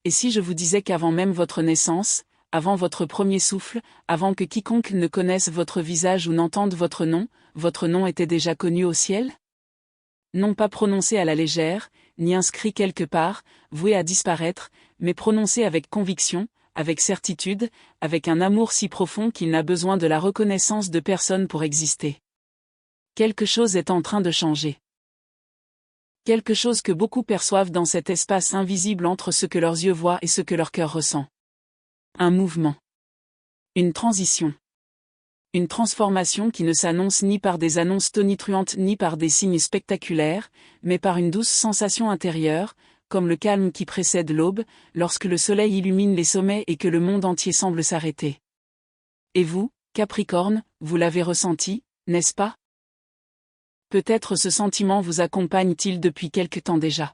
Et si je vous disais qu'avant même votre naissance, avant votre premier souffle, avant que quiconque ne connaisse votre visage ou n'entende votre nom était déjà connu au ciel? Non pas prononcé à la légère, ni inscrit quelque part, voué à disparaître, mais prononcé avec conviction, avec certitude, avec un amour si profond qu'il n'a besoin de la reconnaissance de personne pour exister. Quelque chose est en train de changer. Quelque chose que beaucoup perçoivent dans cet espace invisible entre ce que leurs yeux voient et ce que leur cœur ressent. Un mouvement. Une transition. Une transformation qui ne s'annonce ni par des annonces tonitruantes ni par des signes spectaculaires, mais par une douce sensation intérieure, comme le calme qui précède l'aube, lorsque le soleil illumine les sommets et que le monde entier semble s'arrêter. Et vous, Capricorne, vous l'avez ressenti, n'est-ce pas? Peut-être ce sentiment vous accompagne-t-il depuis quelque temps déjà.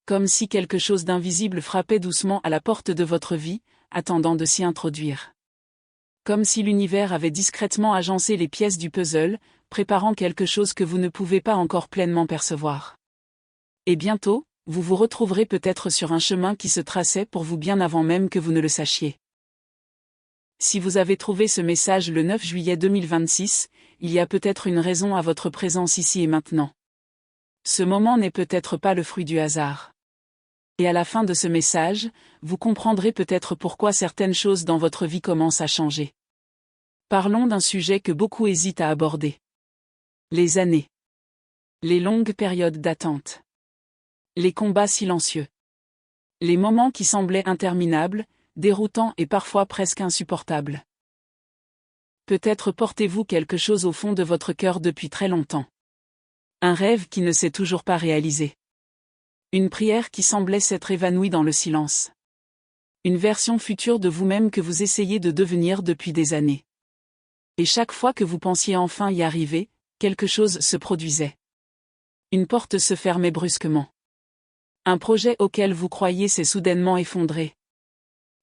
Comme si quelque chose d'invisible frappait doucement à la porte de votre vie, attendant de s'y introduire. Comme si l'univers avait discrètement agencé les pièces du puzzle, préparant quelque chose que vous ne pouvez pas encore pleinement percevoir. Et bientôt, vous vous retrouverez peut-être sur un chemin qui se traçait pour vous bien avant même que vous ne le sachiez. Si vous avez trouvé ce message le 9 juillet 2026, il y a peut-être une raison à votre présence ici et maintenant. Ce moment n'est peut-être pas le fruit du hasard. Et à la fin de ce message, vous comprendrez peut-être pourquoi certaines choses dans votre vie commencent à changer. Parlons d'un sujet que beaucoup hésitent à aborder. Les années. Les longues périodes d'attente. Les combats silencieux. Les moments qui semblaient interminables, déroutants et parfois presque insupportables. Peut-être portez-vous quelque chose au fond de votre cœur depuis très longtemps. Un rêve qui ne s'est toujours pas réalisé. Une prière qui semblait s'être évanouie dans le silence. Une version future de vous-même que vous essayez de devenir depuis des années. Et chaque fois que vous pensiez enfin y arriver, quelque chose se produisait. Une porte se fermait brusquement. Un projet auquel vous croyiez s'est soudainement effondré.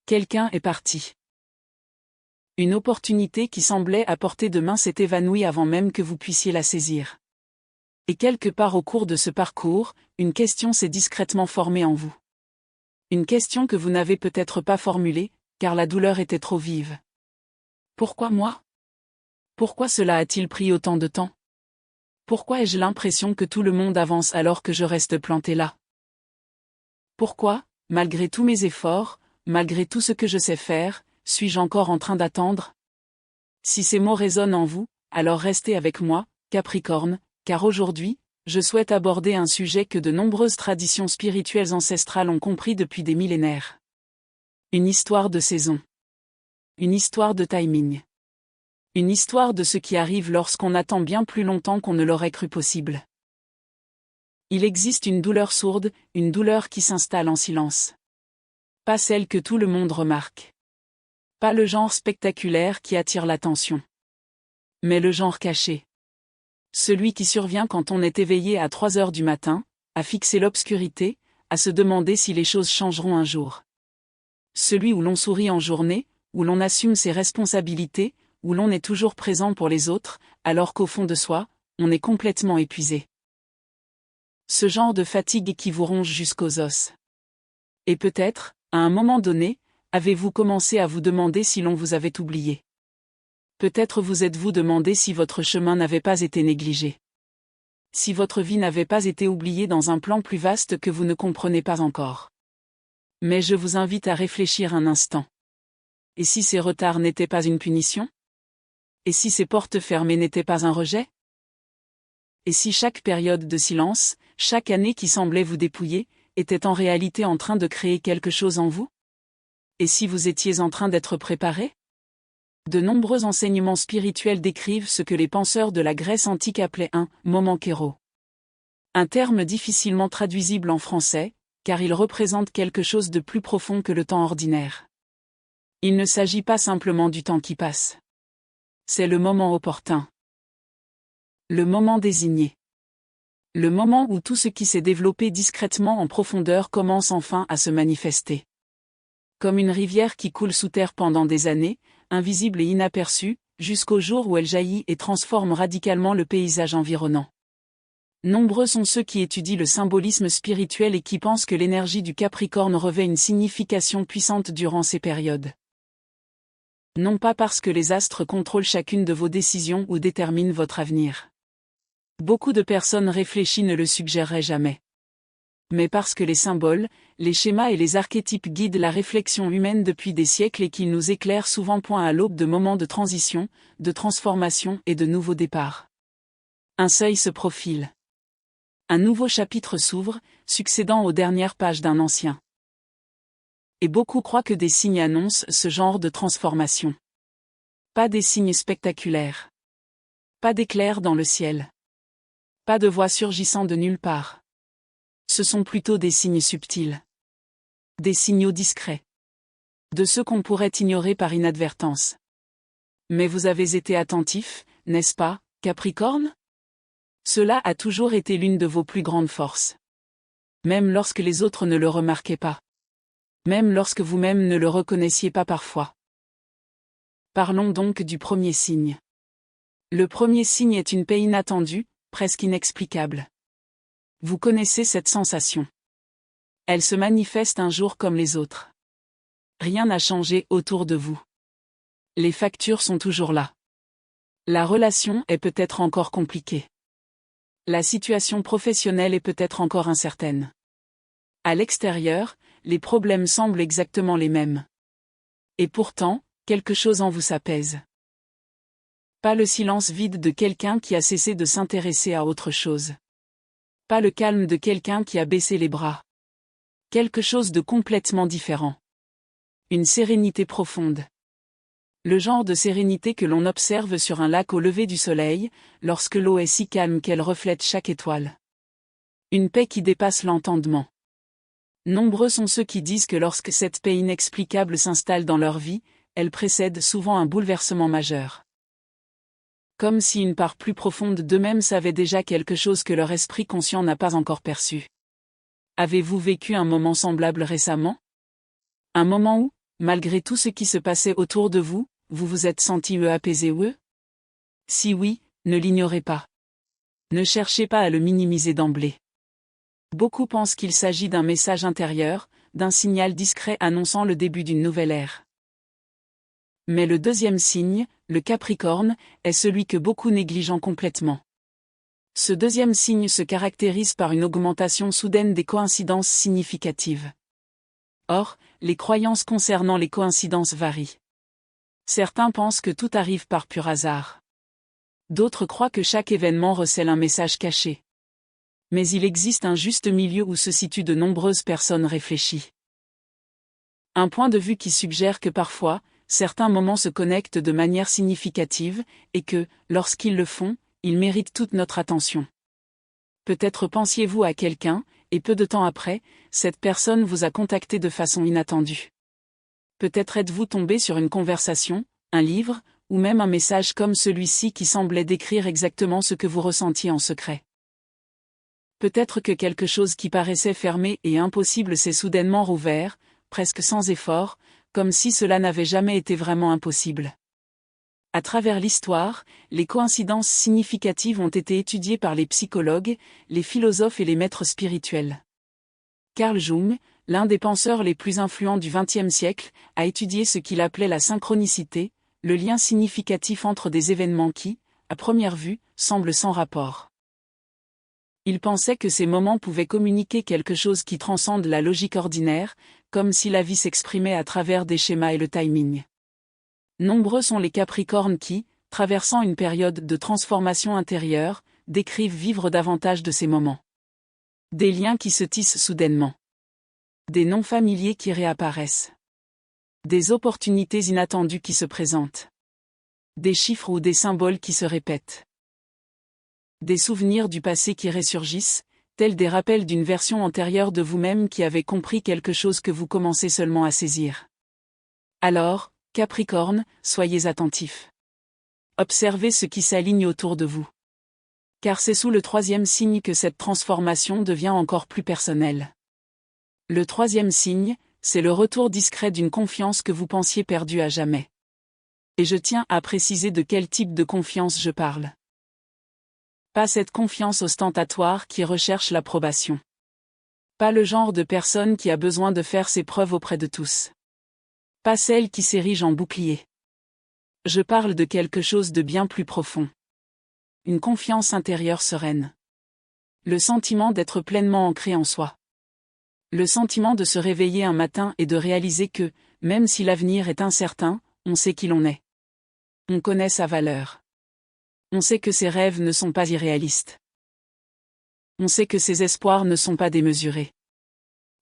Quelqu'un est parti. Une opportunité qui semblait à portée de main s'est évanouie avant même que vous puissiez la saisir. Et quelque part au cours de ce parcours, une question s'est discrètement formée en vous. Une question que vous n'avez peut-être pas formulée, car la douleur était trop vive. Pourquoi moi? Pourquoi cela a-t-il pris autant de temps? Pourquoi ai-je l'impression que tout le monde avance alors que je reste planté là? Pourquoi, malgré tous mes efforts, malgré tout ce que je sais faire, suis-je encore en train d'attendre? Si ces mots résonnent en vous, alors restez avec moi, Capricorne, car aujourd'hui, je souhaite aborder un sujet que de nombreuses traditions spirituelles ancestrales ont compris depuis des millénaires. Une histoire de saison. Une histoire de timing. Une histoire de ce qui arrive lorsqu'on attend bien plus longtemps qu'on ne l'aurait cru possible. Il existe une douleur sourde, une douleur qui s'installe en silence. Pas celle que tout le monde remarque. Pas le genre spectaculaire qui attire l'attention. Mais le genre caché. Celui qui survient quand on est éveillé à 3 heures du matin, à fixer l'obscurité, à se demander si les choses changeront un jour. Celui où l'on sourit en journée, où l'on assume ses responsabilités, où l'on est toujours présent pour les autres, alors qu'au fond de soi, on est complètement épuisé. Ce genre de fatigue qui vous ronge jusqu'aux os. Et peut-être, à un moment donné, avez-vous commencé à vous demander si l'on vous avait oublié. Peut-être vous êtes-vous demandé si votre chemin n'avait pas été négligé. Si votre vie n'avait pas été oubliée dans un plan plus vaste que vous ne comprenez pas encore. Mais je vous invite à réfléchir un instant. Et si ces retards n'étaient pas une punition? Et si ces portes fermées n'étaient pas un rejet? Et si chaque période de silence, chaque année qui semblait vous dépouiller, était en réalité en train de créer quelque chose en vous? Et si vous étiez en train d'être préparé? De nombreux enseignements spirituels décrivent ce que les penseurs de la Grèce antique appelaient un « moment kéros ». Un terme difficilement traduisible en français, car il représente quelque chose de plus profond que le temps ordinaire. Il ne s'agit pas simplement du temps qui passe. C'est le moment opportun. Le moment désigné. Le moment où tout ce qui s'est développé discrètement en profondeur commence enfin à se manifester. Comme une rivière qui coule sous terre pendant des années, invisible et inaperçue, jusqu'au jour où elle jaillit et transforme radicalement le paysage environnant. Nombreux sont ceux qui étudient le symbolisme spirituel et qui pensent que l'énergie du Capricorne revêt une signification puissante durant ces périodes. Non pas parce que les astres contrôlent chacune de vos décisions ou déterminent votre avenir. Beaucoup de personnes réfléchies ne le suggéreraient jamais. Mais parce que les symboles, les schémas et les archétypes guident la réflexion humaine depuis des siècles et qu'ils nous éclairent souvent point à l'aube de moments de transition, de transformation et de nouveaux départs. Un seuil se profile. Un nouveau chapitre s'ouvre, succédant aux dernières pages d'un ancien. Et beaucoup croient que des signes annoncent ce genre de transformation. Pas des signes spectaculaires. Pas d'éclairs dans le ciel. Pas de voix surgissant de nulle part. Ce sont plutôt des signes subtils. Des signaux discrets. De ceux qu'on pourrait ignorer par inadvertance. Mais vous avez été attentif, n'est-ce pas, Capricorne ? Cela a toujours été l'une de vos plus grandes forces. Même lorsque les autres ne le remarquaient pas. Même lorsque vous-même ne le reconnaissiez pas parfois. Parlons donc du premier signe. Le premier signe est une paix inattendue, presque inexplicable. Vous connaissez cette sensation. Elle se manifeste un jour comme les autres. Rien n'a changé autour de vous. Les factures sont toujours là. La relation est peut-être encore compliquée. La situation professionnelle est peut-être encore incertaine. À l'extérieur, les problèmes semblent exactement les mêmes. Et pourtant, quelque chose en vous s'apaise. Pas le silence vide de quelqu'un qui a cessé de s'intéresser à autre chose. Pas le calme de quelqu'un qui a baissé les bras. Quelque chose de complètement différent. Une sérénité profonde. Le genre de sérénité que l'on observe sur un lac au lever du soleil, lorsque l'eau est si calme qu'elle reflète chaque étoile. Une paix qui dépasse l'entendement. Nombreux sont ceux qui disent que lorsque cette paix inexplicable s'installe dans leur vie, elle précède souvent un bouleversement majeur. Comme si une part plus profonde d'eux-mêmes savait déjà quelque chose que leur esprit conscient n'a pas encore perçu. Avez-vous vécu un moment semblable récemment ? Un moment où, malgré tout ce qui se passait autour de vous, vous vous êtes senti apaisé ? Si oui, ne l'ignorez pas. Ne cherchez pas à le minimiser d'emblée. Beaucoup pensent qu'il s'agit d'un message intérieur, d'un signal discret annonçant le début d'une nouvelle ère. Mais le deuxième signe, le Capricorne, est celui que beaucoup négligent complètement. Ce deuxième signe se caractérise par une augmentation soudaine des coïncidences significatives. Or, les croyances concernant les coïncidences varient. Certains pensent que tout arrive par pur hasard. D'autres croient que chaque événement recèle un message caché. Mais il existe un juste milieu où se situent de nombreuses personnes réfléchies. Un point de vue qui suggère que parfois, certains moments se connectent de manière significative, et que, lorsqu'ils le font, ils méritent toute notre attention. Peut-être pensiez-vous à quelqu'un, et peu de temps après, cette personne vous a contacté de façon inattendue. Peut-être êtes-vous tombé sur une conversation, un livre, ou même un message comme celui-ci qui semblait décrire exactement ce que vous ressentiez en secret. Peut-être que quelque chose qui paraissait fermé et impossible s'est soudainement rouvert, presque sans effort, comme si cela n'avait jamais été vraiment impossible. À travers l'histoire, les coïncidences significatives ont été étudiées par les psychologues, les philosophes et les maîtres spirituels. Carl Jung, l'un des penseurs les plus influents du XXe siècle, a étudié ce qu'il appelait la synchronicité, le lien significatif entre des événements qui, à première vue, semblent sans rapport. Il pensait que ces moments pouvaient communiquer quelque chose qui transcende la logique ordinaire, comme si la vie s'exprimait à travers des schémas et le timing. Nombreux sont les Capricornes qui, traversant une période de transformation intérieure, décrivent vivre davantage de ces moments. Des liens qui se tissent soudainement. Des noms familiers qui réapparaissent. Des opportunités inattendues qui se présentent. Des chiffres ou des symboles qui se répètent. Des souvenirs du passé qui ressurgissent, tels des rappels d'une version antérieure de vous-même qui avait compris quelque chose que vous commencez seulement à saisir. Alors, Capricorne, soyez attentifs. Observez ce qui s'aligne autour de vous. Car c'est sous le troisième signe que cette transformation devient encore plus personnelle. Le troisième signe, c'est le retour discret d'une confiance que vous pensiez perdue à jamais. Et je tiens à préciser de quel type de confiance je parle. Pas cette confiance ostentatoire qui recherche l'approbation. Pas le genre de personne qui a besoin de faire ses preuves auprès de tous. Pas celle qui s'érige en bouclier. Je parle de quelque chose de bien plus profond. Une confiance intérieure sereine. Le sentiment d'être pleinement ancré en soi. Le sentiment de se réveiller un matin et de réaliser que, même si l'avenir est incertain, on sait qui l'on est. On connaît sa valeur. On sait que ses rêves ne sont pas irréalistes. On sait que ses espoirs ne sont pas démesurés.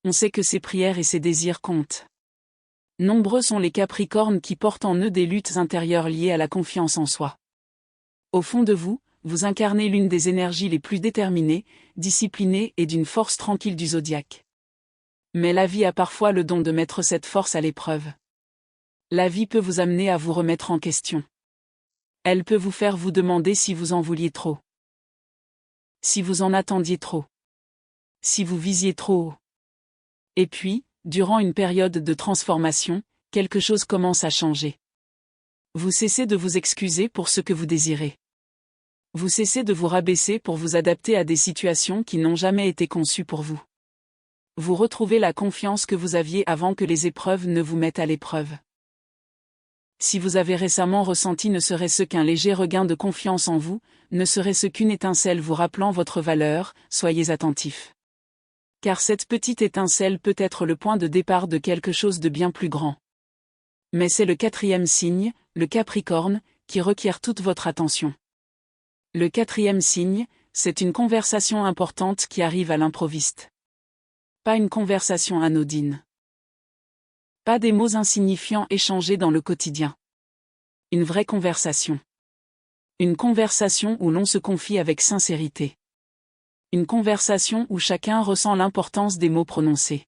On sait que ses prières et ses désirs comptent. Nombreux sont les Capricornes qui portent en eux des luttes intérieures liées à la confiance en soi. Au fond de vous, vous incarnez l'une des énergies les plus déterminées, disciplinées et d'une force tranquille du zodiaque. Mais la vie a parfois le don de mettre cette force à l'épreuve. La vie peut vous amener à vous remettre en question. Elle peut vous faire vous demander si vous en vouliez trop. Si vous en attendiez trop. Si vous visiez trop haut. Et puis, durant une période de transformation, quelque chose commence à changer. Vous cessez de vous excuser pour ce que vous désirez. Vous cessez de vous rabaisser pour vous adapter à des situations qui n'ont jamais été conçues pour vous. Vous retrouvez la confiance que vous aviez avant que les épreuves ne vous mettent à l'épreuve. Si vous avez récemment ressenti ne serait-ce qu'un léger regain de confiance en vous, ne serait-ce qu'une étincelle vous rappelant votre valeur, soyez attentifs. Car cette petite étincelle peut être le point de départ de quelque chose de bien plus grand. Mais c'est le 4e signe, le Capricorne, qui requiert toute votre attention. Le 4e signe, c'est une conversation importante qui arrive à l'improviste. Pas une conversation anodine. Pas des mots insignifiants échangés dans le quotidien. Une vraie conversation. Une conversation où l'on se confie avec sincérité. Une conversation où chacun ressent l'importance des mots prononcés.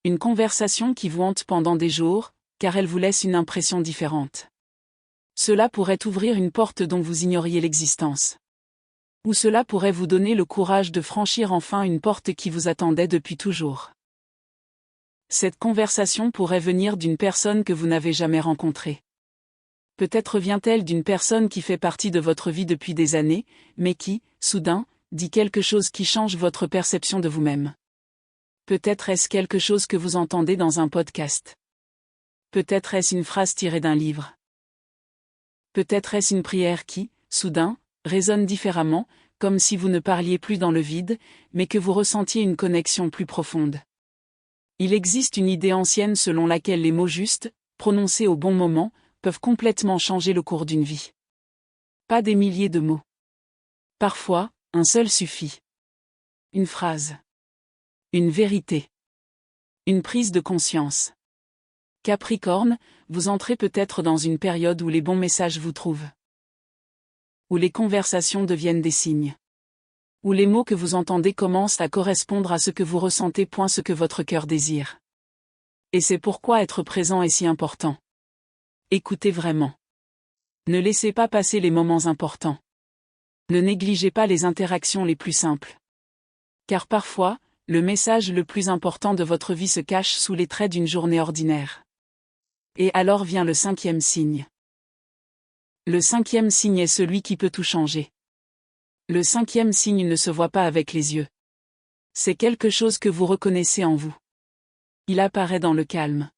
Une conversation qui vous hante pendant des jours, car elle vous laisse une impression différente. Cela pourrait ouvrir une porte dont vous ignoriez l'existence. Ou cela pourrait vous donner le courage de franchir enfin une porte qui vous attendait depuis toujours. Cette conversation pourrait venir d'une personne que vous n'avez jamais rencontrée. Peut-être vient-elle d'une personne qui fait partie de votre vie depuis des années, mais qui, soudain, dit quelque chose qui change votre perception de vous-même. Peut-être est-ce quelque chose que vous entendez dans un podcast. Peut-être est-ce une phrase tirée d'un livre. Peut-être est-ce une prière qui, soudain, résonne différemment, comme si vous ne parliez plus dans le vide, mais que vous ressentiez une connexion plus profonde. Il existe une idée ancienne selon laquelle les mots justes, prononcés au bon moment, peuvent complètement changer le cours d'une vie. Pas des milliers de mots. Parfois, un seul suffit. Une phrase. Une vérité. Une prise de conscience. Capricorne, vous entrez peut-être dans une période où les bons messages vous trouvent. Où les conversations deviennent des signes. Où les mots que vous entendez commencent à correspondre à ce que vous ressentez, point ce que votre cœur désire. Et c'est pourquoi être présent est si important. Écoutez vraiment. Ne laissez pas passer les moments importants. Ne négligez pas les interactions les plus simples. Car parfois, le message le plus important de votre vie se cache sous les traits d'une journée ordinaire. Et alors vient le 5e signe. Le 5e signe est celui qui peut tout changer. Le 5e signe ne se voit pas avec les yeux. C'est quelque chose que vous reconnaissez en vous. Il apparaît dans le calme.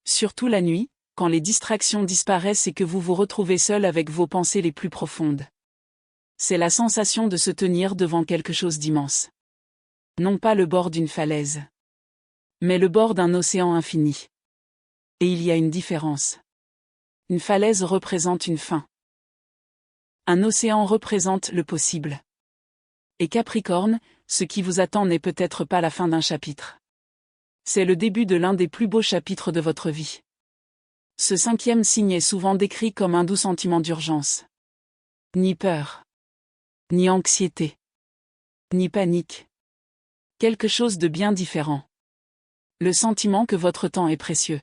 Surtout la nuit, quand les distractions disparaissent et que vous vous retrouvez seul avec vos pensées les plus profondes. C'est la sensation de se tenir devant quelque chose d'immense. Non pas le bord d'une falaise. Mais le bord d'un océan infini. Et il y a une différence. Une falaise représente une fin. Un océan représente le possible. Et Capricorne, ce qui vous attend n'est peut-être pas la fin d'un chapitre. C'est le début de l'un des plus beaux chapitres de votre vie. Ce 5e signe est souvent décrit comme un doux sentiment d'urgence. Ni peur. Ni anxiété. Ni panique. Quelque chose de bien différent. Le sentiment que votre temps est précieux.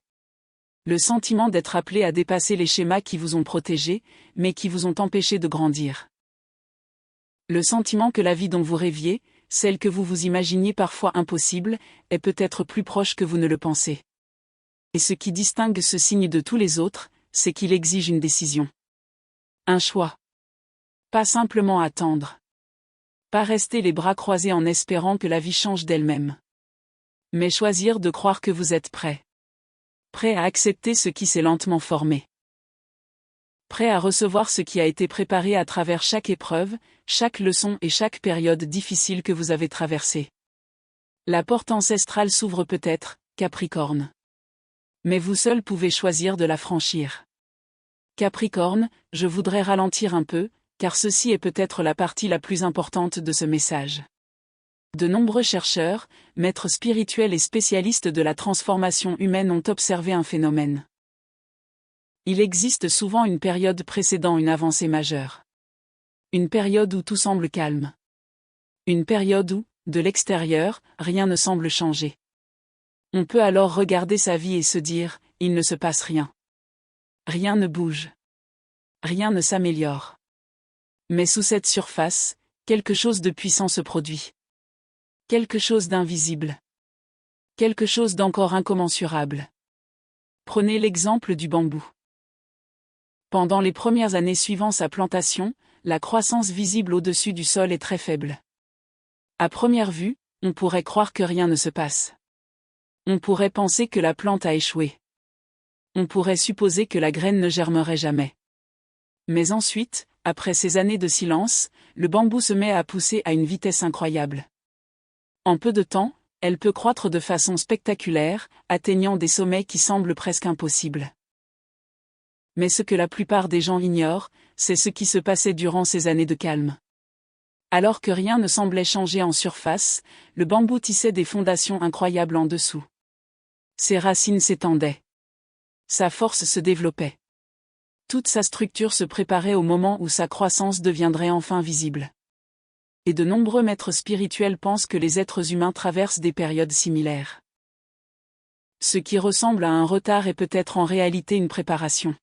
Le sentiment d'être appelé à dépasser les schémas qui vous ont protégé, mais qui vous ont empêché de grandir. Le sentiment que la vie dont vous rêviez, celle que vous vous imaginiez parfois impossible, est peut-être plus proche que vous ne le pensez. Et ce qui distingue ce signe de tous les autres, c'est qu'il exige une décision. Un choix. Pas simplement attendre. Pas rester les bras croisés en espérant que la vie change d'elle-même. Mais choisir de croire que vous êtes prêt. Prêt à accepter ce qui s'est lentement formé. Prêt à recevoir ce qui a été préparé à travers chaque épreuve, chaque leçon et chaque période difficile que vous avez traversée. La porte ancestrale s'ouvre peut-être, Capricorne. Mais vous seul pouvez choisir de la franchir. Capricorne, je voudrais ralentir un peu, car ceci est peut-être la partie la plus importante de ce message. De nombreux chercheurs, maîtres spirituels et spécialistes de la transformation humaine ont observé un phénomène. Il existe souvent une période précédant une avancée majeure. Une période où tout semble calme. Une période où, de l'extérieur, rien ne semble changer. On peut alors regarder sa vie et se dire, il ne se passe rien. Rien ne bouge. Rien ne s'améliore. Mais sous cette surface, quelque chose de puissant se produit. Quelque chose d'invisible. Quelque chose d'encore incommensurable. Prenez l'exemple du bambou. Pendant les premières années suivant sa plantation, la croissance visible au-dessus du sol est très faible. À première vue, on pourrait croire que rien ne se passe. On pourrait penser que la plante a échoué. On pourrait supposer que la graine ne germerait jamais. Mais ensuite, après ces années de silence, le bambou se met à pousser à une vitesse incroyable. En peu de temps, elle peut croître de façon spectaculaire, atteignant des sommets qui semblent presque impossibles. Mais ce que la plupart des gens ignorent, c'est ce qui se passait durant ces années de calme. Alors que rien ne semblait changer en surface, le bambou tissait des fondations incroyables en dessous. Ses racines s'étendaient. Sa force se développait. Toute sa structure se préparait au moment où sa croissance deviendrait enfin visible. Et de nombreux maîtres spirituels pensent que les êtres humains traversent des périodes similaires. Ce qui ressemble à un retard est peut-être en réalité une préparation.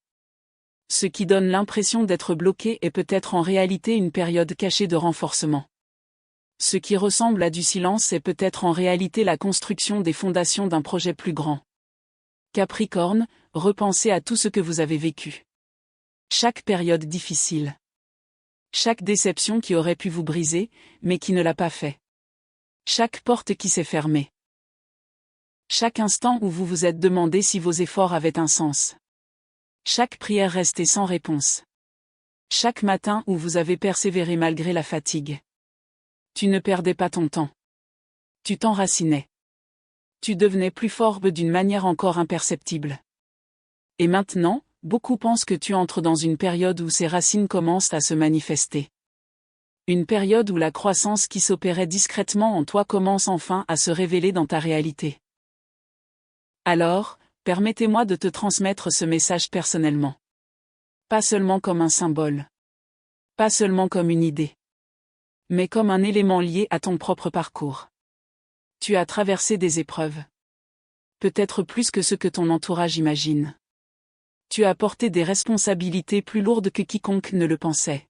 Ce qui donne l'impression d'être bloqué est peut-être en réalité une période cachée de renforcement. Ce qui ressemble à du silence est peut-être en réalité la construction des fondations d'un projet plus grand. Capricorne, repensez à tout ce que vous avez vécu. Chaque période difficile. Chaque déception qui aurait pu vous briser, mais qui ne l'a pas fait. Chaque porte qui s'est fermée. Chaque instant où vous vous êtes demandé si vos efforts avaient un sens. Chaque prière restée sans réponse. Chaque matin où vous avez persévéré malgré la fatigue. Tu ne perdais pas ton temps. Tu t'enracinais. Tu devenais plus fort d'une manière encore imperceptible. Et maintenant, beaucoup pensent que tu entres dans une période où ces racines commencent à se manifester. Une période où la croissance qui s'opérait discrètement en toi commence enfin à se révéler dans ta réalité. Alors, permettez-moi de te transmettre ce message personnellement. Pas seulement comme un symbole. Pas seulement comme une idée. Mais comme un élément lié à ton propre parcours. Tu as traversé des épreuves. Peut-être plus que ce que ton entourage imagine. Tu as porté des responsabilités plus lourdes que quiconque ne le pensait.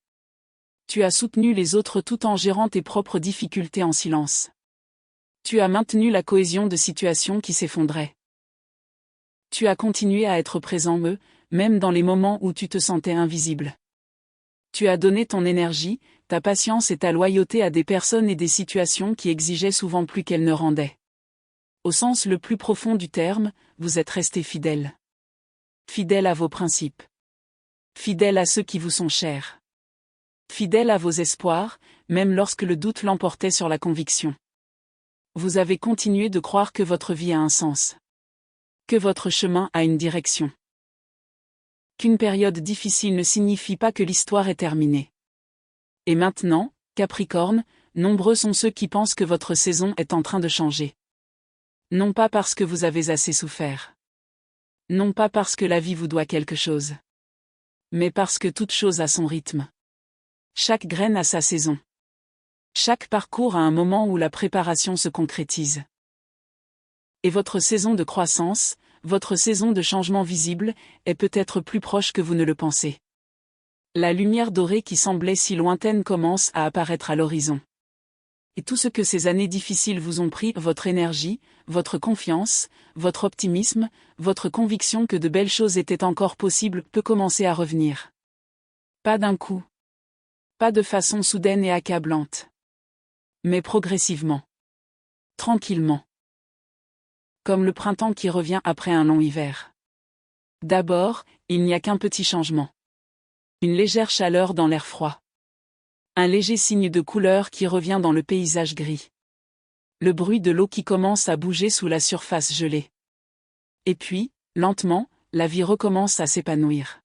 Tu as soutenu les autres tout en gérant tes propres difficultés en silence. Tu as maintenu la cohésion de situations qui s'effondraient. Tu as continué à être présent, même dans les moments où tu te sentais invisible. Tu as donné ton énergie, ta patience et ta loyauté à des personnes et des situations qui exigeaient souvent plus qu'elles ne rendaient. Au sens le plus profond du terme, vous êtes resté fidèle. Fidèle à vos principes. Fidèle à ceux qui vous sont chers. Fidèle à vos espoirs, même lorsque le doute l'emportait sur la conviction. Vous avez continué de croire que votre vie a un sens. Que votre chemin a une direction. Qu'une période difficile ne signifie pas que l'histoire est terminée. Et maintenant, Capricorne, nombreux sont ceux qui pensent que votre saison est en train de changer. Non pas parce que vous avez assez souffert. Non pas parce que la vie vous doit quelque chose. Mais parce que toute chose a son rythme. Chaque graine a sa saison. Chaque parcours a un moment où la préparation se concrétise. Et votre saison de croissance, votre saison de changement visible, est peut-être plus proche que vous ne le pensez. La lumière dorée qui semblait si lointaine commence à apparaître à l'horizon. Et tout ce que ces années difficiles vous ont pris, votre énergie, votre confiance, votre optimisme, votre conviction que de belles choses étaient encore possibles, peut commencer à revenir. Pas d'un coup. Pas de façon soudaine et accablante. Mais progressivement. Tranquillement. Comme le printemps qui revient après un long hiver. D'abord, il n'y a qu'un petit changement. Une légère chaleur dans l'air froid. Un léger signe de couleur qui revient dans le paysage gris. Le bruit de l'eau qui commence à bouger sous la surface gelée. Et puis, lentement, la vie recommence à s'épanouir.